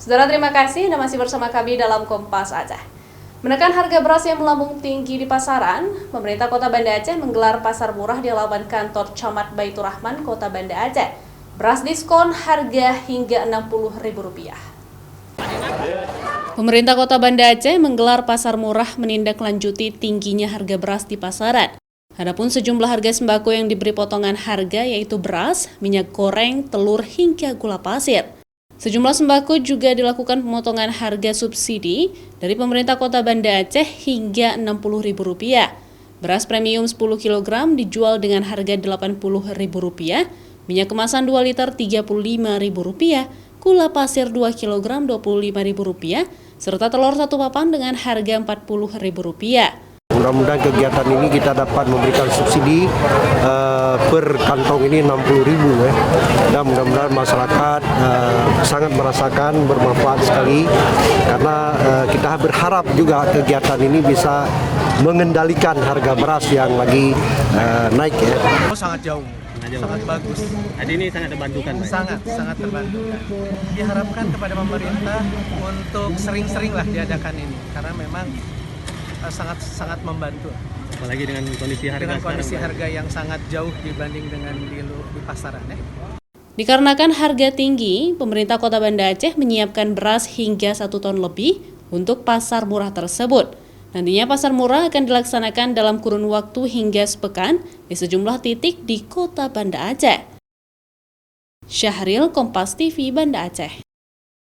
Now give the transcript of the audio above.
Saudara, terima kasih Anda masih bersama kami dalam Kompas Aceh. Menekan harga beras yang melambung tinggi di pasaran, pemerintah Kota Banda Aceh menggelar pasar murah di halaman kantor Camat Baitur Rahman, Kota Banda Aceh. Beras diskon harga hingga Rp60.000. Pemerintah Kota Banda Aceh menggelar pasar murah menindaklanjuti tingginya harga beras di pasaran. Adapun sejumlah harga sembako yang diberi potongan harga yaitu beras, minyak goreng, telur hingga gula pasir. Sejumlah sembako juga dilakukan pemotongan harga subsidi dari pemerintah Kota Banda Aceh hingga Rp60.000. Beras premium 10 kg dijual dengan harga Rp80.000, minyak kemasan 2 liter Rp35.000, gula pasir 2 kg Rp25.000, serta telur satu papan dengan harga Rp40.000. Mudah-mudahan kegiatan ini kita dapat memberikan subsidi per kantong ini Rp60.000 ya. Dan mudah-mudahan masyarakat sangat merasakan bermanfaat sekali karena kita berharap juga kegiatan ini bisa mengendalikan harga beras yang lagi naik ya. Sangat jauh. Sangat bagus. Jadi ini sangat terbantukan, Pak? Sangat terbantukan. Diharapkan kepada pemerintah untuk sering-sering lah diadakan ini karena memang sangat membantu. Apalagi dengan kondisi harga yang sangat jauh dibanding dengan di pasaran ya. Dikarenakan harga tinggi, pemerintah Kota Banda Aceh menyiapkan beras hingga 1 ton lebih untuk pasar murah tersebut. Nantinya pasar murah akan dilaksanakan dalam kurun waktu hingga sepekan di sejumlah titik di Kota Banda Aceh. Syahril, Kompas TV, Banda Aceh.